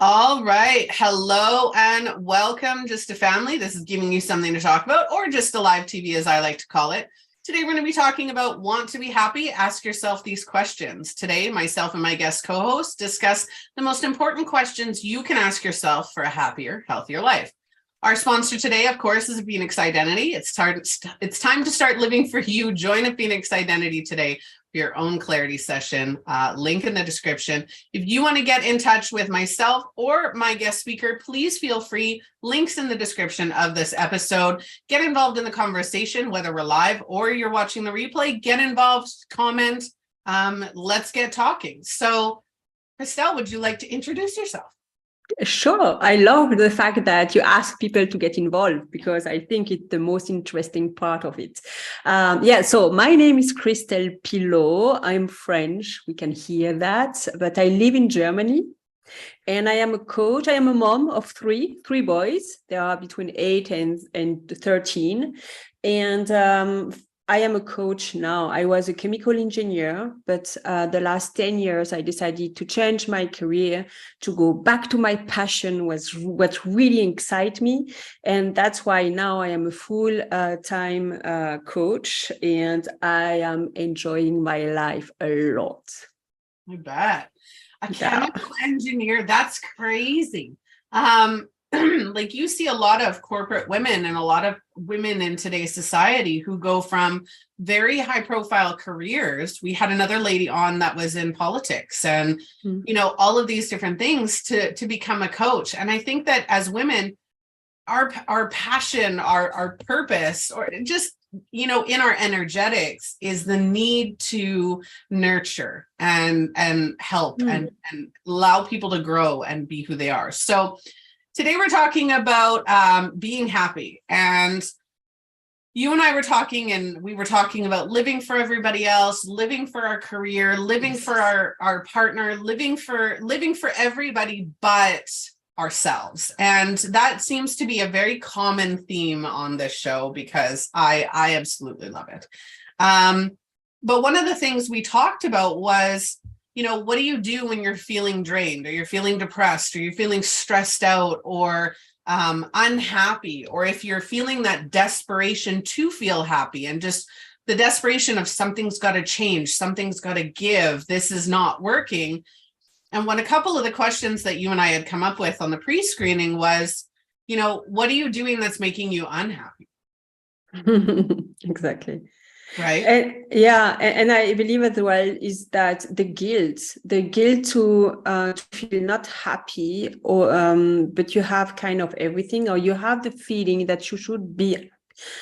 All right. Hello and welcome, Just a Family. This is giving you something to talk about, or just a live TV, as I like to call it. Today, we're going to be talking about want to be happy. Ask yourself these questions. Today, myself and my guest co-host discuss the most important questions you can ask yourself for a happier, healthier life. Our sponsor today, of course, is Phoenix Identity. It's time to start living for you. Join a Phoenix Identity today for your own clarity session. Link in the description. If you want to get in touch with myself or my guest speaker, please feel free. Links in the description of this episode. Get involved in the conversation, whether we're live or you're watching the replay. Get involved, comment. Let's get talking. So, Christelle, would you like to introduce yourself? Sure. I love the fact that you ask people to get involved because I think it's the most interesting part of it. So my name is Christelle Pillot. I'm French. We can hear that, but I live in Germany and I am a coach. I am a mom of three boys. They are between 8 and 13. And I am a coach now. I was a chemical engineer, but the last 10 years, I decided to change my career, to go back to my passion, was what really excites me. And that's why now I am a full-time coach, and I am enjoying my life a lot. I bet. A chemical engineer, that's crazy. Like you see a lot of corporate women and a lot of women in today's society who go from very high profile careers. We had another lady on that was in politics and, all of these different things to become a coach. And I think that as women, our passion, our purpose, or just, in our energetics is the need to nurture and help and allow people to grow and be who they are. So today we're talking about being happy, and you and I were talking, and we were talking about living for everybody else, living for our career, living for our partner, living for everybody but ourselves. And that seems to be a very common theme on this show because I absolutely love it. But one of the things we talked about was, what do you do when you're feeling drained or you're feeling depressed or you're feeling stressed out or unhappy, or if you're feeling that desperation to feel happy and just the desperation of something's got to change, something's got to give, this is not working. And a couple of the questions that you and I had come up with on the pre-screening was, what are you doing that's making you unhappy? Exactly. Right. And I believe as well is that the guilt to feel not happy or but you have kind of everything, or you have the feeling that you should be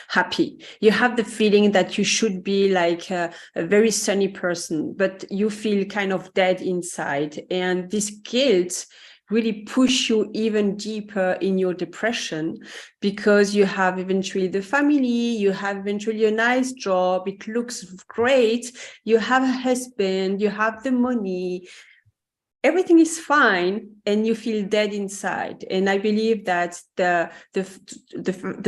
happy. You have the feeling that you should be like a very sunny person, but you feel kind of dead inside. And this guilt really push you even deeper in your depression because you have eventually the family, you have eventually a nice job, it looks great, you have a husband, you have the money, everything is fine, and you feel dead inside. And I believe that the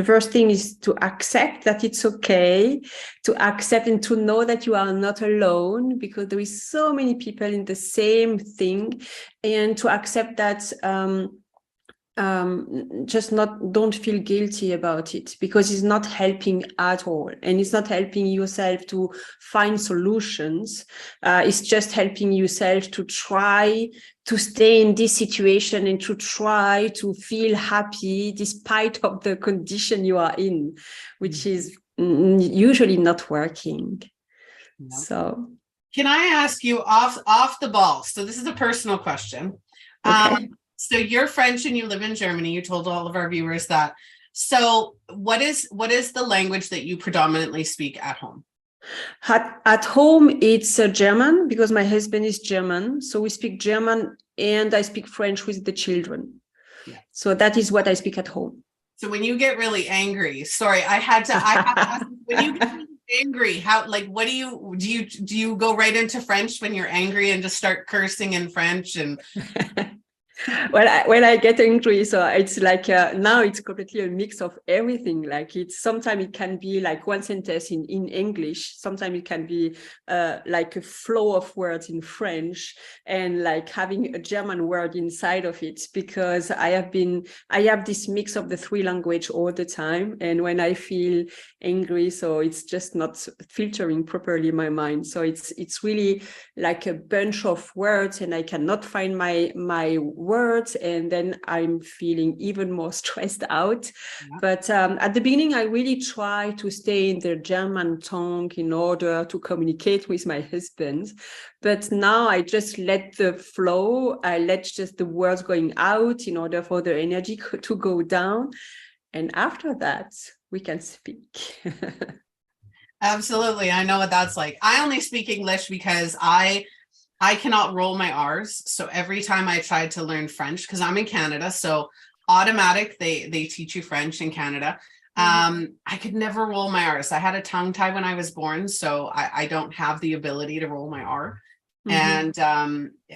first thing is to accept that it's okay, to accept and to know that you are not alone, because there is so many people in the same thing, and to accept that don't feel guilty about it, because it's not helping at all, and it's not helping yourself to find solutions. It's just helping yourself to try to stay in this situation and to try to feel happy despite of the condition you are in, which is usually not working. No. So can I ask you off the ball? So this is a personal question. Okay. So you're French and you live in Germany. You told all of our viewers that. So what is the language that you predominantly speak at home? At home, it's German, because my husband is German. So we speak German, and I speak French with the children. Yeah. So that is what I speak at home. So when you get really angry, sorry, I have to ask, when you get really angry, what do you go right into French when you're angry and just start cursing in French? And When I get angry, so it's like now it's completely a mix of everything. Like it's sometimes it can be like one sentence in English, sometimes it can be like a flow of words in French, and like having a German word inside of it, because I have this mix of the three language all the time, and when I feel angry, so it's just not filtering properly my mind. So it's really like a bunch of words, and I cannot find my words, and then I'm feeling even more stressed out. Yeah. But at the beginning, I really try to stay in the German tongue in order to communicate with my husband. But now I just let the flow, I let just the words going out in order for the energy to go down. And after that, we can speak. Absolutely. I know what that's like. I only speak English because I cannot roll my R's. So every time I tried to learn French, because I'm in Canada, so automatic, they teach you French in Canada. I could never roll my R's. I had a tongue tie when I was born, so I don't have the ability to roll my R. And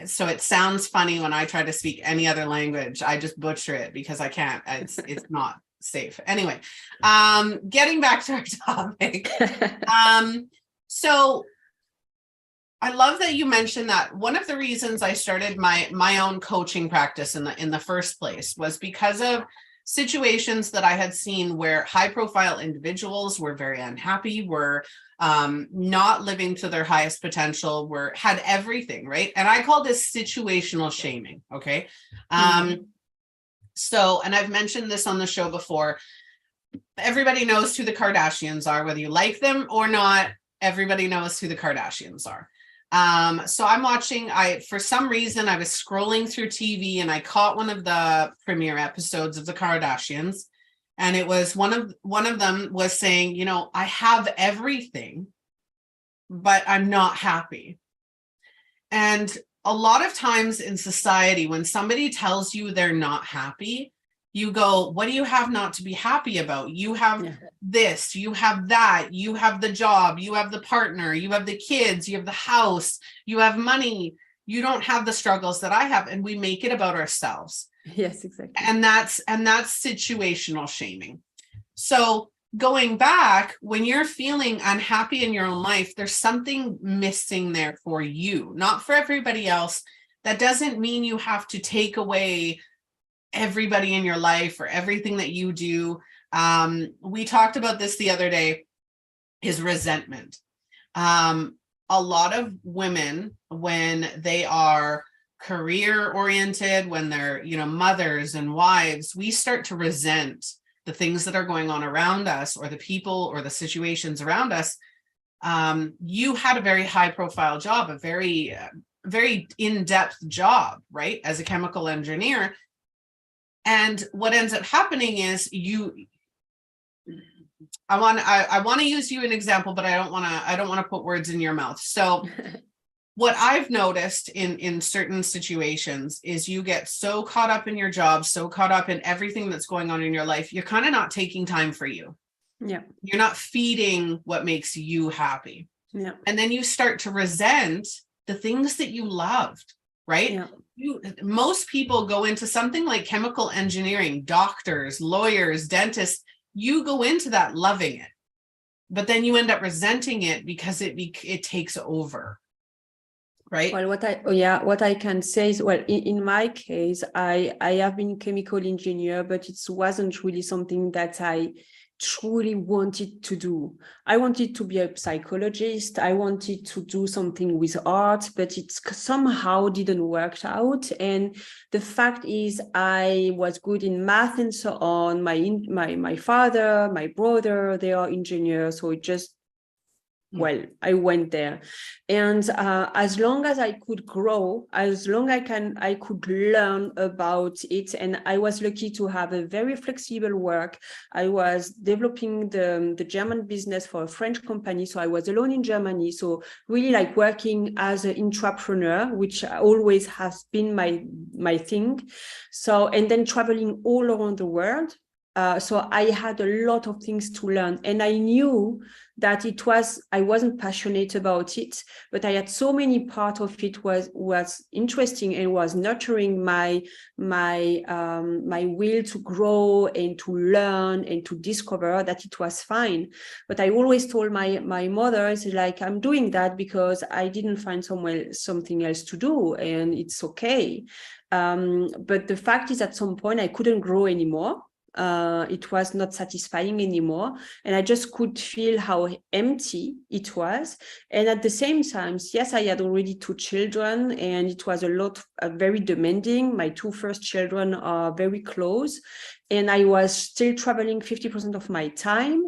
so it sounds funny when I try to speak any other language. I just butcher it because I can't. It's not safe. Anyway, getting back to our topic. So I love that you mentioned that one of the reasons I started my own coaching practice in the first place was because of situations that I had seen where high profile individuals were very unhappy, were not living to their highest potential, had everything, right? And I call this situational shaming. Okay. So, and I've mentioned this on the show before, everybody knows who the Kardashians are, whether you like them or not, everybody knows who the Kardashians are. So I'm watching, for some reason, I was scrolling through TV and I caught one of the premiere episodes of the Kardashians. And it was one of them was saying, you know, I have everything, but I'm not happy. And a lot of times in society, when somebody tells you they're not happy, you go, what do you have not to be happy about? You have this, you have that, you have the job, you have the partner, you have the kids, you have the house, you have money. You don't have the struggles that I have. And we make it about ourselves. Yes, exactly. And that's situational shaming. So going back, when you're feeling unhappy in your own life, there's something missing there for you, not for everybody else. That doesn't mean you have to take away everybody in your life or everything that you do. We talked about this the other day, is resentment. A lot of women, when they are career oriented, when they're, you know, mothers and wives, we start to resent the things that are going on around us, or the people or the situations around us. You had a very high profile job, a very, very in-depth job, right? As a chemical engineer. And what ends up happening is I want to use you an example, but I don't want to put words in your mouth. So what I've noticed in certain situations is you get so caught up in your job, so caught up in everything that's going on in your life, you're kind of not taking time for you. Yeah. You're not feeding what makes you happy. Yeah. And then you start to resent the things that you loved, right? Yeah. Most people go into something like chemical engineering, doctors, lawyers, dentists, you go into that loving it, but then you end up resenting it because it takes over. Right. Well, what I can say is, well, in my case, I have been chemical engineer, but it wasn't really something that I truly wanted to do. I wanted to be a psychologist. I wanted to do something with art, but it somehow didn't work out. And the fact is, I was good in math and so on. My father, my brother, they are engineers, so it just, well, I went there. And as long as I could grow, as long as I could learn about it. And I was lucky to have a very flexible work. I was developing the German business for a French company. So I was alone in Germany. So really like working as an entrepreneur, which always has been my thing. So, and then traveling all around the world. So I had a lot of things to learn, and I knew that I wasn't passionate about it, but I had so many part of it was interesting and was nurturing my will to grow and to learn and to discover, that it was fine. But I always told my mother, it's like, I'm doing that because I didn't find something else to do, and it's okay. But the fact is, at some point I couldn't grow anymore. It was not satisfying anymore, and I just could feel how empty it was. And at the same time, yes, I had already 2 children, and it was very demanding. My 2 first children are very close, and I was still traveling 50% of my time.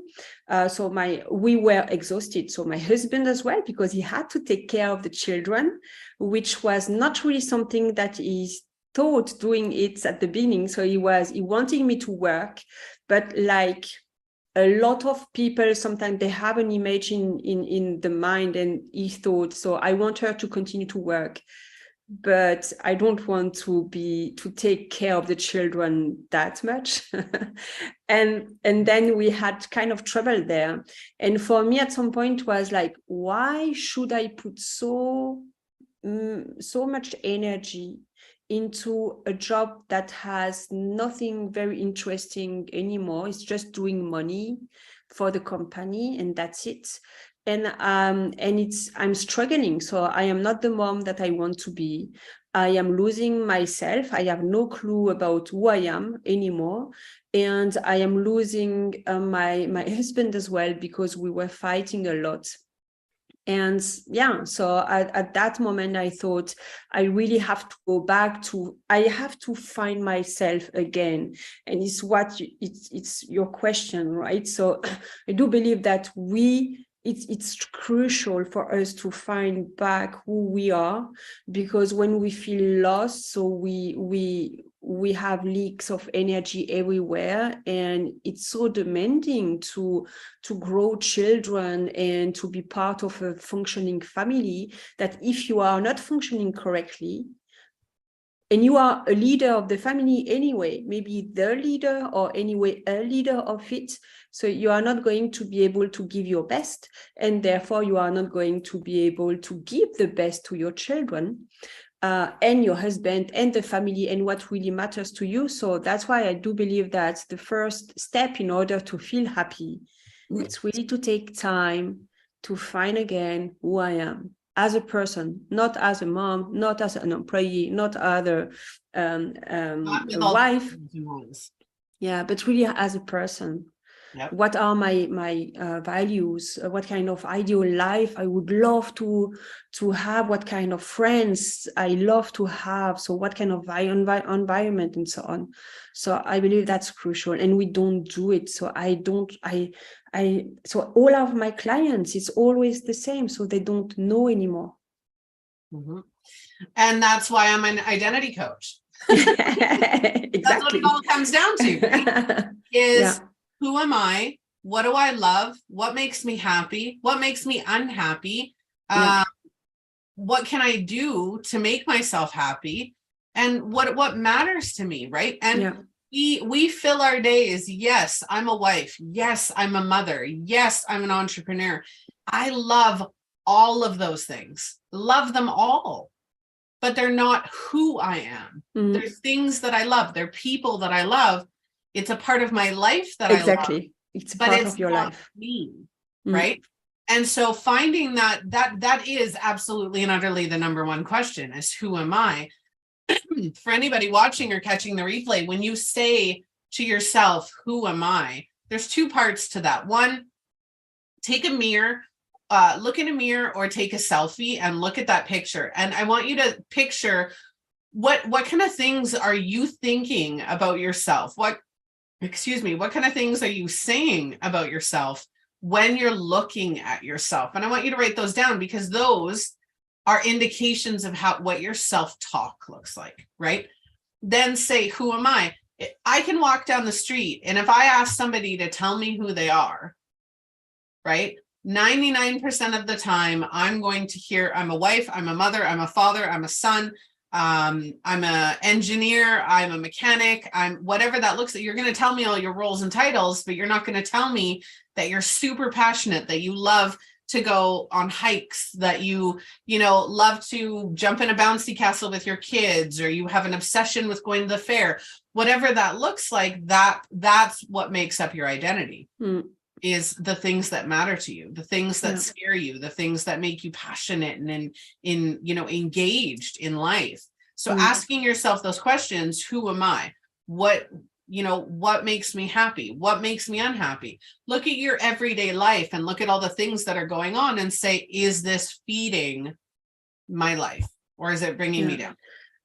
So we were exhausted. So my husband as well, because he had to take care of the children, which was not really something that is thought doing it at the beginning. So he wanting me to work, but like a lot of people, sometimes they have an image in the mind, and he thought, so I want her to continue to work, but I don't want to take care of the children that much. and then we had kind of trouble there. And for me, at some point, was like, why should I put so much energy into a job that has nothing very interesting anymore? It's just doing money for the company, and that's it. And I'm struggling. So I am not the mom that I want to be. I am losing myself. I have no clue about who I am anymore. And I am losing my husband as well, because we were fighting a lot. And yeah, so at that moment, I thought, I really have to go back I have to find myself again. And it's your question, right? So I do believe that it's crucial for us to find back who we are, because when we feel lost, so we have leaks of energy everywhere, and it's so demanding to grow children and to be part of a functioning family, that if you are not functioning correctly, and you are a leader of the family anyway, maybe the leader, or anyway a leader of it, so you are not going to be able to give your best, and therefore you are not going to be able to give the best to your children, and your husband and the family, and what really matters to you. So that's why I do believe that the first step in order to feel happy, it's really to take time to find again who I am as a person, not as a mom, not as an employee, not other a wife. Yeah, but really as a person. Yep. What are my values? What kind of ideal life I would love to have? What kind of friends I love to have? So what kind of environment and so on. So I believe that's crucial, and we don't do it. So so all of my clients, it's always the same. So they don't know anymore. Mm-hmm. And that's why I'm an identity coach. Exactly. That's what it all comes down to, right? Who am I? What do I love? What makes me happy? What makes me unhappy? What can I do to make myself happy? And what matters to me, right? And we fill our days. Yes, I'm a wife. Yes, I'm a mother. Yes, I'm an entrepreneur. I love all of those things. Love them all. But they're not who I am. Mm-hmm. There's things that I love. They're people that I love. It's a part of my life that I love. It's part of your life. Me, right? And so finding that is absolutely and utterly the number one question, is who am I? For anybody watching or catching the replay, when you say to yourself, who am I? There's 2 parts to that. One, take a mirror, look in a mirror, or take a selfie and look at that picture. And I want you to picture what kind of things are you thinking about yourself? What kind of things are you saying about yourself when you're looking at yourself? And I want you to write those down, because those are indications of what your self-talk looks like, right? Then say, who am I? I can walk down the street, and if I ask somebody to tell me who they are, right? 99% of the time, I'm going to hear, I'm a wife, I'm a mother, I'm a father, I'm a son, I'm an engineer, I'm a mechanic, I'm whatever that looks like. You're going to tell me all your roles and titles, but you're not going to tell me that you're super passionate, that you love to go on hikes, that you love to jump in a bouncy castle with your kids, or you have an obsession with going to the fair. Whatever that looks like, that's what makes up your identity. Is the things that matter to you, the things that scare you, the things that make you passionate and engaged in life. So asking yourself those questions: who am I? What makes me happy? What makes me unhappy? Look at your everyday life and look at all the things that are going on and say, is this feeding my life, or is it bringing me down?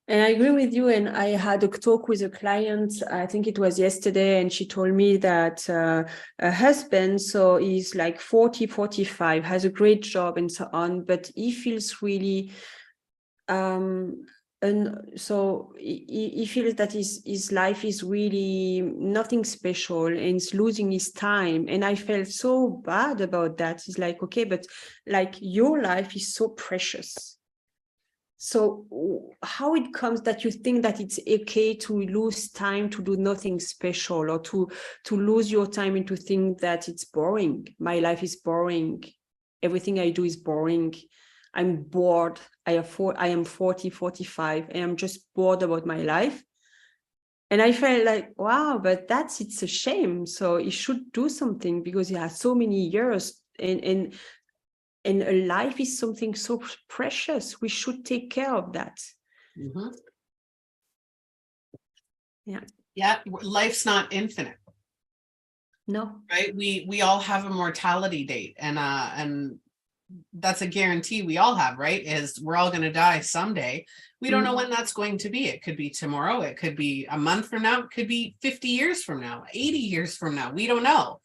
And I agree with you. And I had a talk with a client, I think it was yesterday, and she told me that her husband, so he's like 40, 45, has a great job and so on, but he feels really, and so he feels that his life is really nothing special and he's losing his time. And I felt so bad about that. It's like, okay, but like your life is so precious. So how it comes that you think that it's okay to lose time to do nothing special, or to lose your time into think that it's boring? My life is boring. Everything I do is boring. I'm bored. I am 40, 45, and I'm just bored about my life. And I felt like, wow, but it's a shame. So he should do something, because he has so many years, and a life is something so precious. We should take care of that. Yeah. Life's not infinite. No. Right. We all have a mortality date, and that's a guarantee we all have, right? Is we're all going to die someday. We don't know when that's going to be. It could be tomorrow. It could be a month from now. It could be 50 years from now, 80 years from now. We don't know.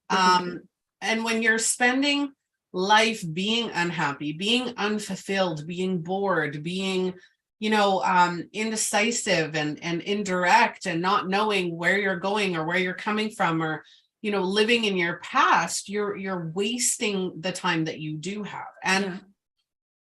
And when you're spending life being unhappy, being unfulfilled, being bored, being indecisive and indirect, and not knowing where you're going or where you're coming from, or living in your past, you're wasting the time that you do have. And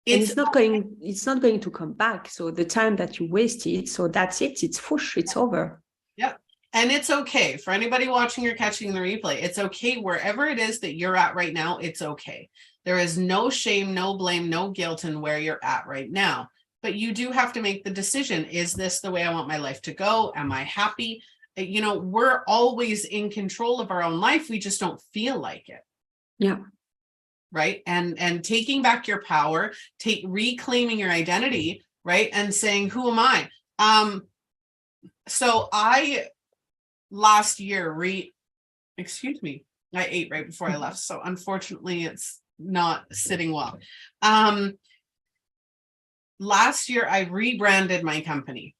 it's not going to come back. So the time that you wasted, so that's it. It's whoosh, it's over. Yep. And it's okay for anybody watching or catching the replay. It's okay wherever it is that you're at right now. It's okay. There is no shame, no blame, no guilt in where you're at right now. But you do have to make the decision. Is this the way I want my life to go? Am I happy? We're always in control of our own life. We just don't feel like it. Yeah. Right. And taking back your power, reclaiming your identity, right? And saying, who am I? So I last year I ate right before I left. So unfortunately it's not sitting well. Last year I rebranded my company,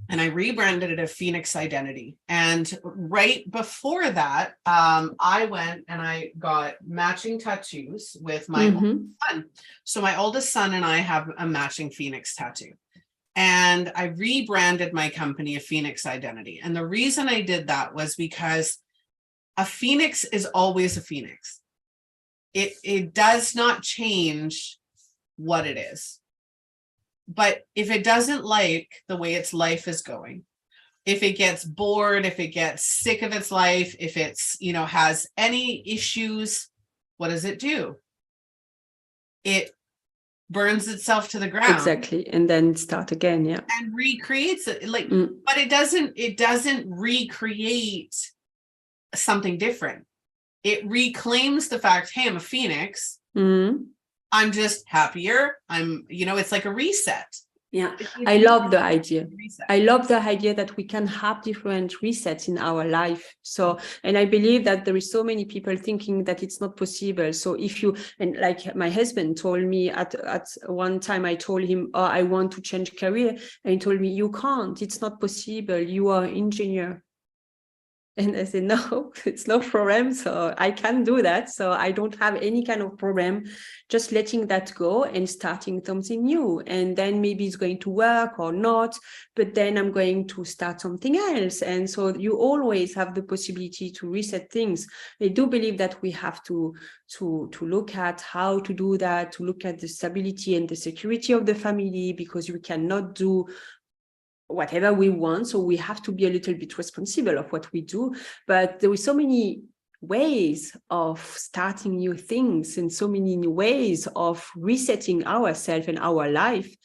and I rebranded it as Phoenix Identity. And right before that, I went and I got matching tattoos with my oldest son. So my oldest son and I have a matching Phoenix tattoo. And I rebranded my company a Phoenix Identity. And the reason I did that was because a phoenix is always a phoenix. It does not change what it is. But if it doesn't like the way its life is going, if it gets bored, if it gets sick of its life, if it's, has any issues, what does it do? It burns itself to the ground. Exactly. And then start again. Yeah. And recreates it. But it doesn't recreate something different. It reclaims the fact, hey, I'm a phoenix. I'm just happier. It's like a reset. Yeah. I love the idea. I love the idea that we can have different resets in our life. So, and I believe that there is so many people thinking that it's not possible. So and like my husband told me at one time, I told him, oh, I want to change career. And he told me, you can't, it's not possible. You are an engineer. And I said, no, it's no problem. So I can do that. So I don't have any kind of problem just letting that go and starting something new. And then maybe it's going to work or not, but then I'm going to start something else. And so you always have the possibility to reset things. I do believe that we have to look at how to do that, to look at the stability and the security of the family, because we cannot do whatever we want. So we have to be a little bit responsible of what we do. But there are so many ways of starting new things and so many new ways of resetting ourselves and our life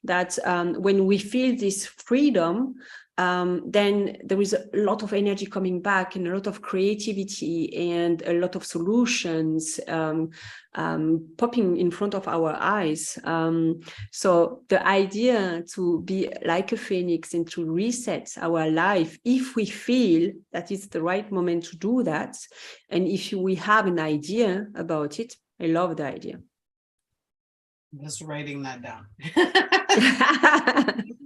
that when we feel this freedom, then there is a lot of energy coming back and a lot of creativity and a lot of solutions popping in front of our eyes. So the idea to be like a phoenix and to reset our life, if we feel that it's the right moment to do that, and if we have an idea about it, I love the idea. I'm just writing that down.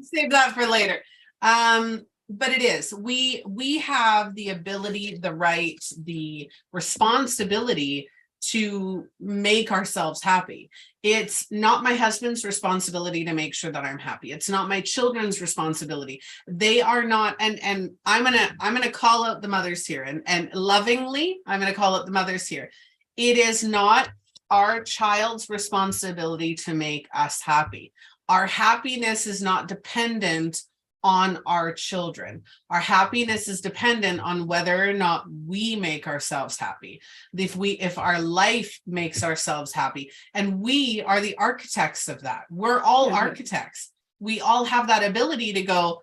Save that for later. But it is, we have the ability, the right, the responsibility to make ourselves happy. It's not my husband's responsibility to make sure that I'm happy. It's not my children's responsibility. They are not, and I'm gonna call out the mothers here, and lovingly, I'm gonna call out the mothers here. It is not our child's responsibility to make us happy. Our happiness is not dependent on our children. Our happiness is dependent on whether or not we make ourselves happy. If our life makes ourselves happy, and we are the architects of that. We're all architects. We all have that ability to go,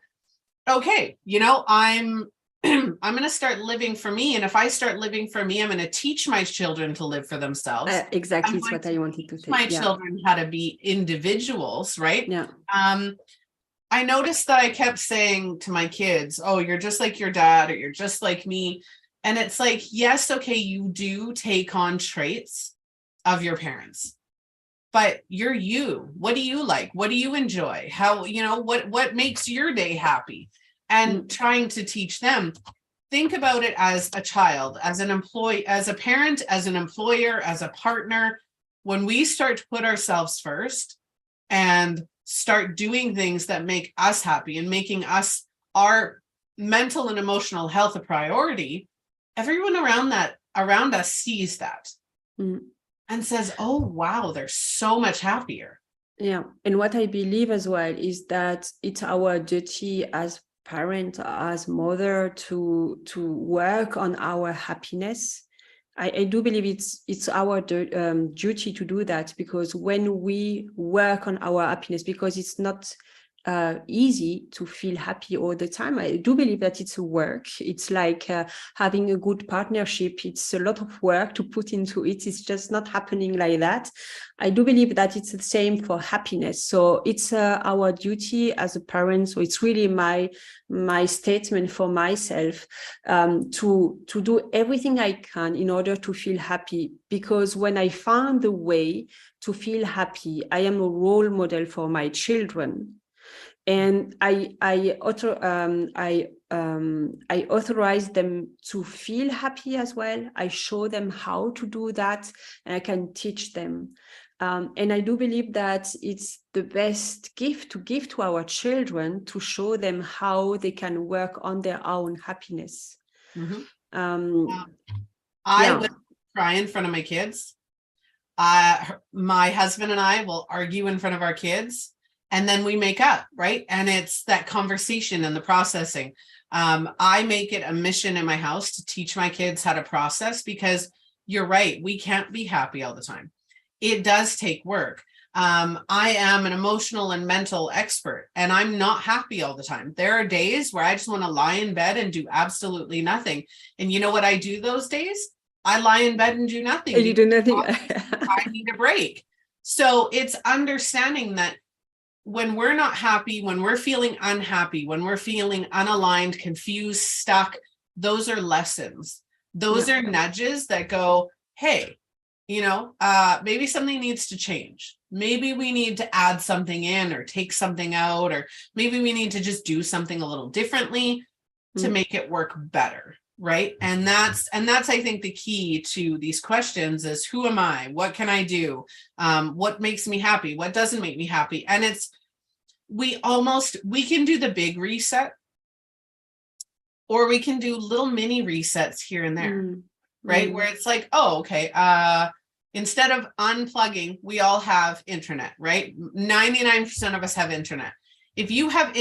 okay, you know, I'm going to start living for me. And if I start living for me, I'm going to teach my children to live for themselves. Exactly. It's what I wanted to say. My children how to be individuals, right? Yeah. I noticed that I kept saying to my kids, oh, you're just like your dad, or you're just like me. And it's like, yes, okay, you do take on traits of your parents, but you're you. What do you like? What do you enjoy? How, you know, what makes your day happy? And trying to teach them, think about it as a child, as an employee, as a parent, as an employer, as a partner. When we start to put ourselves first and start doing things that make us happy and making us, our mental and emotional health, a priority, everyone around us sees that and says, oh, wow, they're so much happier. Yeah. And what I believe as well is that it's our duty as parent, as mother, to work on our happiness. I do believe it's our duty to do that, because when we work on our happiness, because it's not easy to feel happy all the time. I do believe that it's a work. It's like having a good partnership. It's a lot of work to put into it. It's just not happening like that. I do believe that it's the same for happiness. So it's our duty as a parent. So it's really my statement for myself to do everything I can in order to feel happy. Because when I found the way to feel happy, I am a role model for my children. And I authorize them to feel happy as well. I show them how to do that, and I can teach them. And I do believe that it's the best gift to give to our children, to show them how they can work on their own happiness. I would cry in front of my kids. My husband and I will argue in front of our kids. And then we make up, right? And it's that conversation and the processing. I make it a mission in my house to teach my kids how to process, because you're right, we can't be happy all the time. It does take work. I am an emotional and mental expert, and I'm not happy all the time. There are days where I just want to lie in bed and do absolutely nothing. And you know what I do those days? I lie in bed and do nothing. You do nothing. I need a break. So it's understanding that when we're not happy, when we're feeling unhappy, when we're feeling unaligned, confused, stuck, those are lessons. Those are nudges that go, hey, you know, maybe something needs to change. Maybe we need to add something in or take something out, or maybe we need to just do something a little differently to make it work better. right? And that's I think the key to these questions is, who am I? What can I do? What makes me happy? What doesn't make me happy? And we can do the big reset, or we can do little mini resets here and there, right? Where it's like, oh, okay, instead of unplugging, we all have internet, right? 99% of us have internet. If you have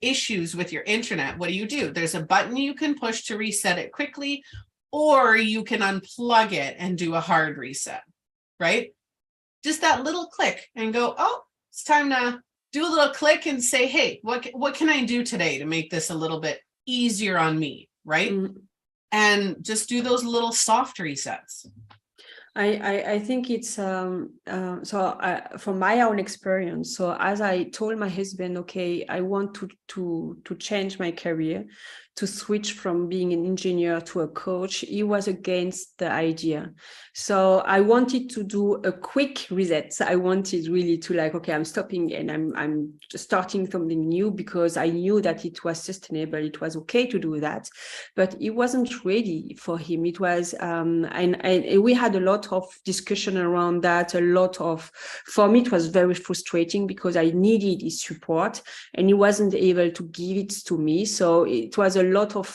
issues with your internet, what do? There's a button you can push to reset it quickly, or you can unplug it and do a hard reset, right? Just that little click and go, oh, it's time to do a little click and say, hey, what can I do today to make this a little bit easier on me, right? And just do those little soft resets. I think it's from my own experience. So as I told my husband, okay, I want to change my career, to switch from being an engineer to a coach, he was against the idea. So I wanted to do a quick reset. I wanted really to like, okay, I'm stopping and I'm starting something new, because I knew that it was sustainable. It was okay to do that, but it wasn't ready for him. It was, and we had a lot of discussion around that. For me, it was very frustrating because I needed his support and he wasn't able to give it to me. So it was a lot of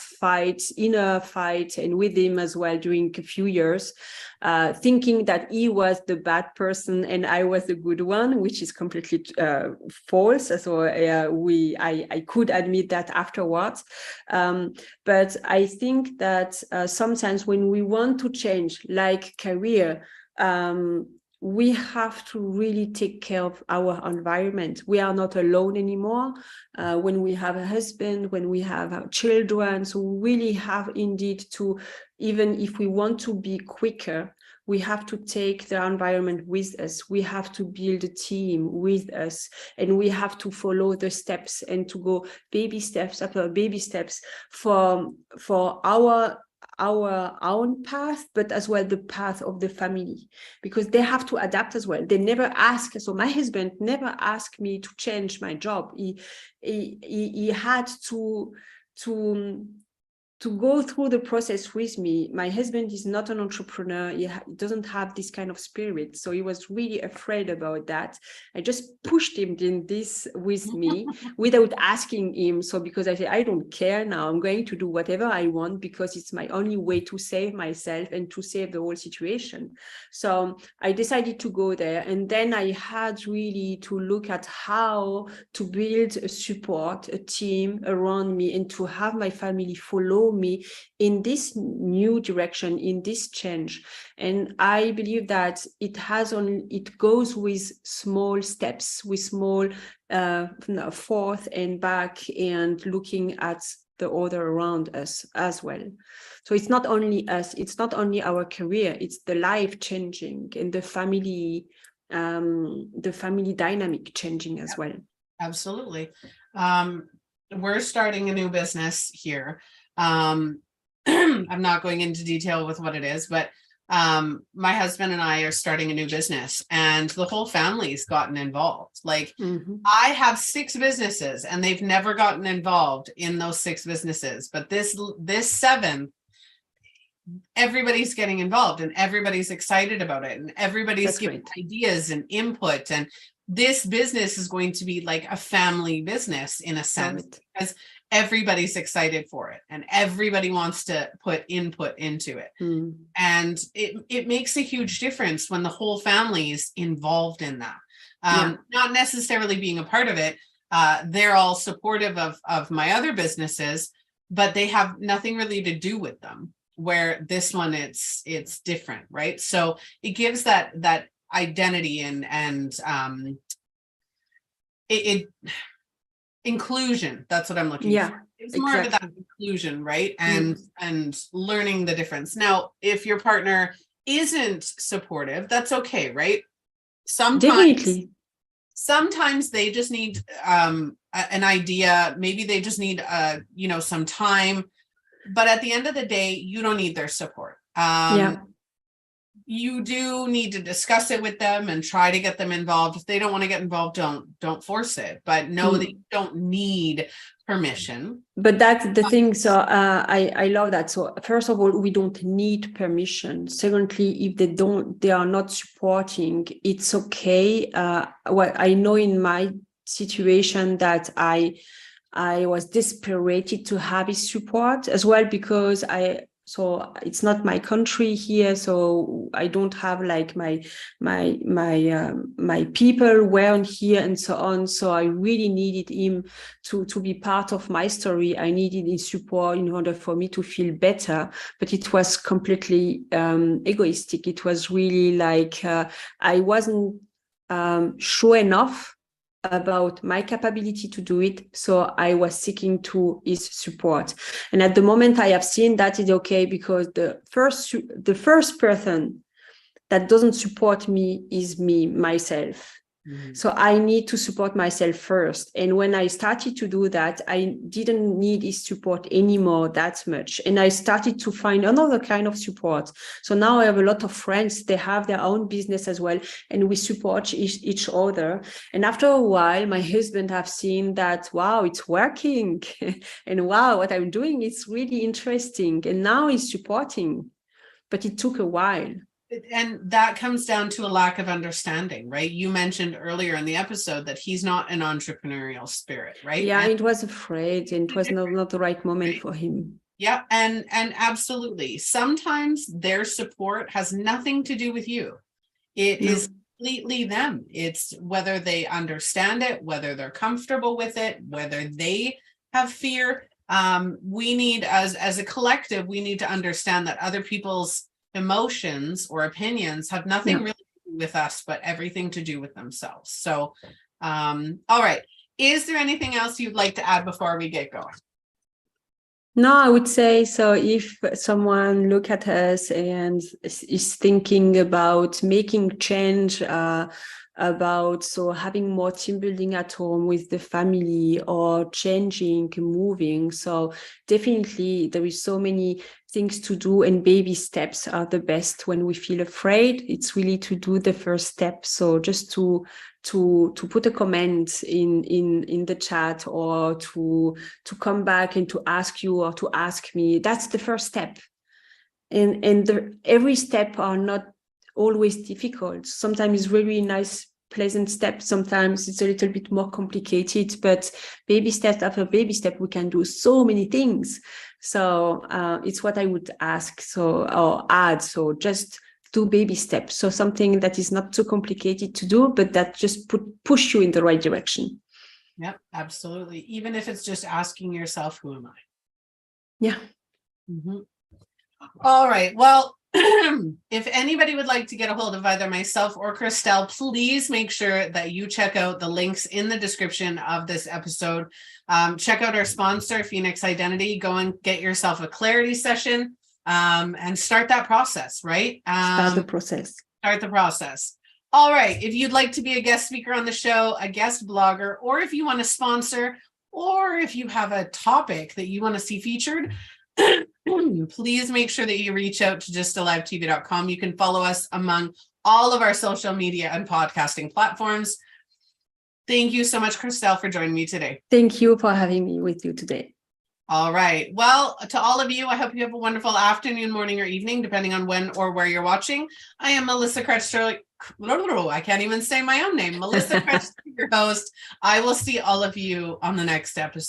inner fight, and with him as well during a few years, thinking that he was the bad person and I was the good one, which is completely false. So I could admit that afterwards. But I think that sometimes when we want to change, like career, we have to really take care of our environment. We are not alone anymore. When we have a husband, when we have our children, so we really have indeed to, even if we want to be quicker, we have to take the environment with us. We have to build a team with us, and we have to follow the steps and to go baby steps after baby steps for our own path, but as well the path of the family, because they have to adapt as well. They never ask. So my husband never asked me to change my job. He had to go through the process with me. My husband is not an entrepreneur. He doesn't have this kind of spirit. So he was really afraid about that. I just pushed him in this with me without asking him. So because I said, I don't care now, I'm going to do whatever I want, because it's my only way to save myself and to save the whole situation. So I decided to go there. And then I had really to look at how to build a support, a team around me, and to have my family follow me in this new direction, in this change. And I believe that it goes with small steps, with small forth and back, and looking at the other around us as well. So it's not only us, it's not only our career, it's the life changing and the family dynamic changing as well. Absolutely. We're starting a new business here. I'm not going into detail with what it is, but my husband and I are starting a new business, and the whole family's gotten involved. Like I have 6 businesses and they've never gotten involved in those 6 businesses, but this 7, everybody's getting involved and everybody's excited about it, and everybody's giving ideas and input. And this business is going to be like a family business in a sense, because everybody's excited for it and everybody wants to put input into it. And it makes a huge difference when the whole family is involved in that. Not necessarily being a part of it. They're all supportive of my other businesses, but they have nothing really to do with them, where this one it's different, right? So it gives that identity and inclusion. That's what I'm looking for. It's more of that inclusion, right? And learning the difference. Now, if your partner isn't supportive, that's okay, right? Sometimes they just need an idea. Maybe they just need some time. But at the end of the day, you don't need their support. You do need to discuss it with them and try to get them involved. If they don't want to get involved, don't force it. But know that you don't need permission. But that's the thing. So I love that. So first of all, we don't need permission. Secondly, if they are not supporting, it's okay. Well, I know in my situation that I was desperate to have his support as well, because so it's not my country here, so I don't have like my people weren't here and so on. So I really needed him to be part of my story. I needed his support in order for me to feel better, but it was completely egoistic. It was really like I wasn't sure enough about my capability to do it, so I was seeking to his support. And at the moment I have seen that it's okay, because the first person that doesn't support me is myself. So I need to support myself first. And when I started to do that, I didn't need his support anymore that much. And I started to find another kind of support. So now I have a lot of friends, they have their own business as well, and we support each other. And after a while, my husband have seen that, wow, it's working. And wow, what I'm doing is really interesting. And now he's supporting, but it took a while. And that comes down to a lack of understanding, right? You mentioned earlier in the episode that he's not an entrepreneurial spirit, right? Yeah, and it was afraid, and it was not the right moment for him. Yeah, and absolutely. Sometimes their support has nothing to do with you. It is completely them. It's whether they understand it, whether they're comfortable with it, whether they have fear. We need, as a collective, we need to understand that other people's emotions or opinions have nothing really to do with us, but everything to do with themselves. So, all right. Is there anything else you'd like to add before we get going? No, I would say, so if someone look at us and is thinking about making change, about so having more team building at home with the family, or changing, moving, so definitely there is so many things to do, and baby steps are the best. When we feel afraid, it's really to do the first step. So just to put a comment in the chat, or to come back and to ask you or to ask me, that's the first step. And every step are not always difficult. Sometimes it's really nice, pleasant step. Sometimes it's a little bit more complicated, but baby step after baby step, we can do so many things. So it's what I would ask, or add. So just do baby steps. So something that is not too complicated to do, but that just push you in the right direction. Yep, absolutely. Even if it's just asking yourself, who am I? Yeah. Mm-hmm. All right. Well, if anybody would like to get a hold of either myself or Christelle, please make sure that you check out the links in the description of this episode. Check out our sponsor, Phoenix Identity. Go and get yourself a clarity session, and start that process, right? Start the process. Start the process. All right. If you'd like to be a guest speaker on the show, a guest blogger, or if you want to sponsor, or if you have a topic that you want to see featured, please make sure that you reach out to justalivetv.com. You can follow us among all of our social media and podcasting platforms. Thank you so much, Christelle, for joining me today. Thank you for having me with you today. All right. Well, to all of you, I hope you have a wonderful afternoon, morning, or evening, depending on when or where you're watching. I am Melissa Krechler. I can't even say my own name. Melissa Krechler, your host. I will see all of you on the next episode.